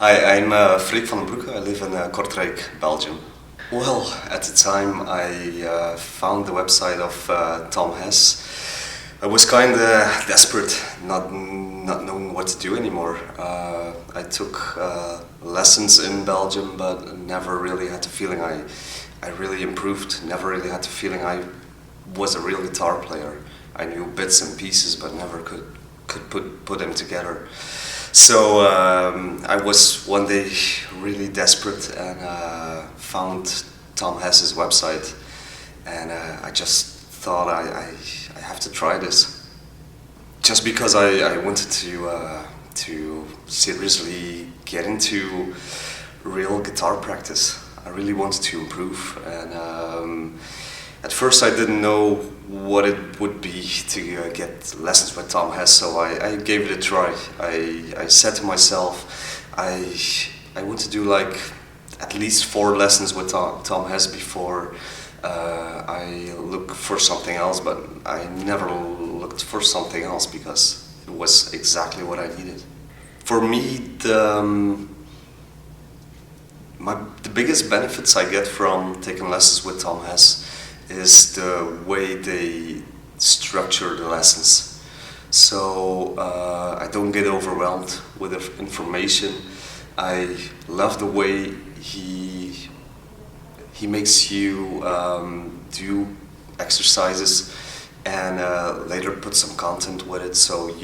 Hi, I'm Freek van den Broeke. I live in Kortrijk, Belgium. Well, at the time I found the website of Tom Hess. I was kind of desperate, not knowing what to do anymore. I took lessons in Belgium, but never really had the feeling I really improved. Never really had the feeling I was a real guitar player. I knew bits and pieces, but never could put them together. So I was one day really desperate and found Tom Hess's website, and I just thought I have to try this. Just because I wanted to seriously get into real guitar practice. I really wanted to improve, and at first I didn't know what it would be to get lessons with Tom Hess, so I gave it a try. I said to myself, I want to do like at least 4 lessons with Tom Hess before I look for something else, but I never looked for something else because it was exactly what I needed. For me, the biggest benefits I get from taking lessons with Tom Hess is the way they structure the lessons. So I don't get overwhelmed with the information. I love the way he makes you do exercises and later put some content with it, so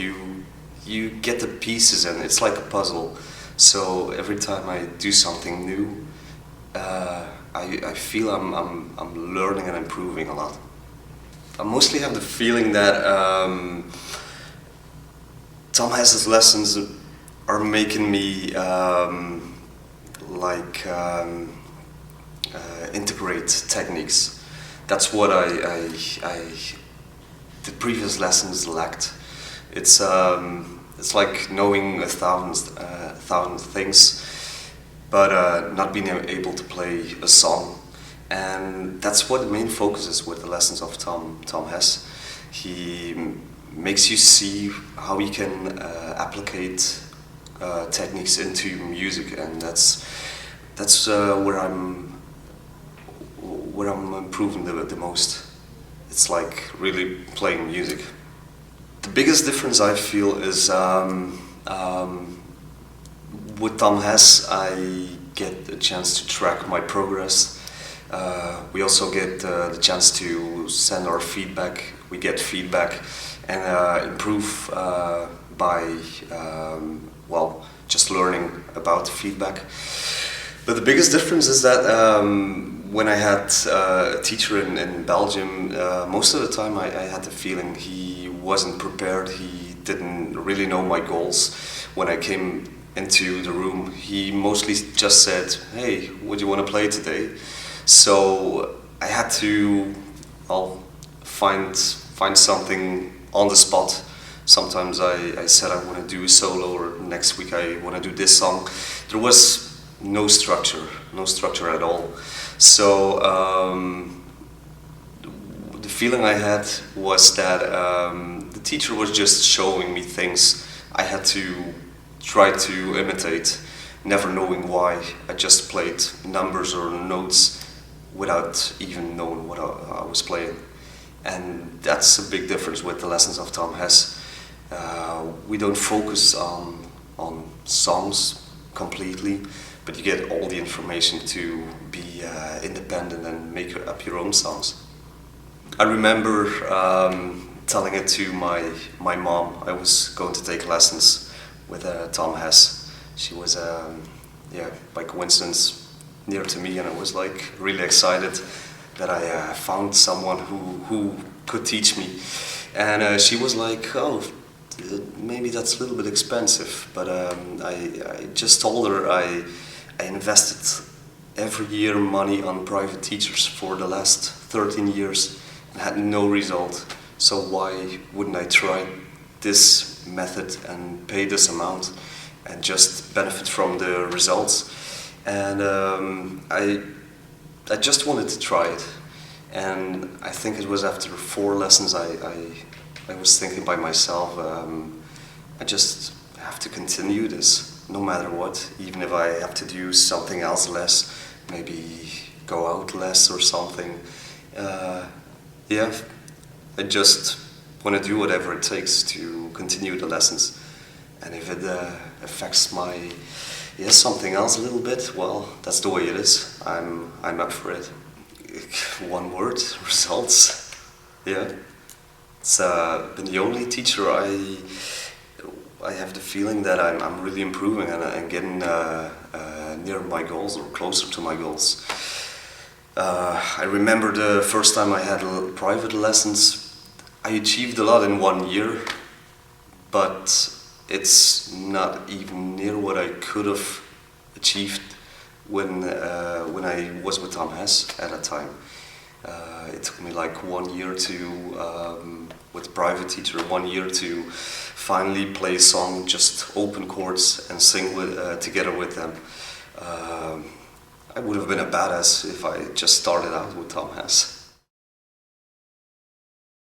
you get the pieces, and it's like a puzzle. So every time I do something new, I feel I'm learning and improving a lot. I mostly have the feeling that Tom Hess's lessons are making me integrate techniques. That's what the previous lessons lacked. It's like knowing a thousand things, but not being able to play a song. And that's what the main focus is with the lessons of Tom Hess. He makes you see how he can applicate techniques into music, and that's where I'm improving the most. It's like really playing music. The biggest difference I feel is with Tom Hess, I get a chance to track my progress. We also get the chance to send our feedback. We get feedback and improve by just learning about the feedback. But the biggest difference is that when I had a teacher in Belgium, most of the time I had the feeling he wasn't prepared. He didn't really know my goals. When I came into the room, he mostly just said, "Hey, what do you want to play today?" So I had to find something on the spot. Sometimes I said I want to do a solo, or next week I want to do this song. There was no structure at all. So the feeling I had was that the teacher was just showing me things I had to try to imitate, never knowing why. I just played numbers or notes without even knowing what I was playing. And that's a big difference with the lessons of Tom Hess. We don't focus on songs completely, but you get all the information to be independent and make up your own songs. I remember telling it to my mom. I was going to take lessons with Tom Hess. She was, by coincidence, near to me, and I was like really excited that I found someone who could teach me. And she was like, "Oh, maybe that's a little bit expensive," but I just told her I invested every year money on private teachers for the last 13 years and had no result. So why wouldn't I try this method and pay this amount and just benefit from the results? And I just wanted to try it. And I think it was after 4 lessons I was thinking by myself, I just have to continue this. no matter what, even if I have to do something else less, maybe go out less or something. Yeah, I just want to do whatever it takes to continue the lessons. And if it affects my something else a little bit, well, that's the way it is. I'm up for it. One word: results. Yeah, it's been the only teacher I have the feeling that I'm really improving and getting near my goals or closer to my goals. I remember the first time I had private lessons. I achieved a lot in 1 year, but it's not even near what I could have achieved when I was with Tom Hess at that time. It took me like 1 year with private teacher, 1 year to finally play a song, just open chords and sing together with them. I would have been a badass if I just started out with Tom Hess.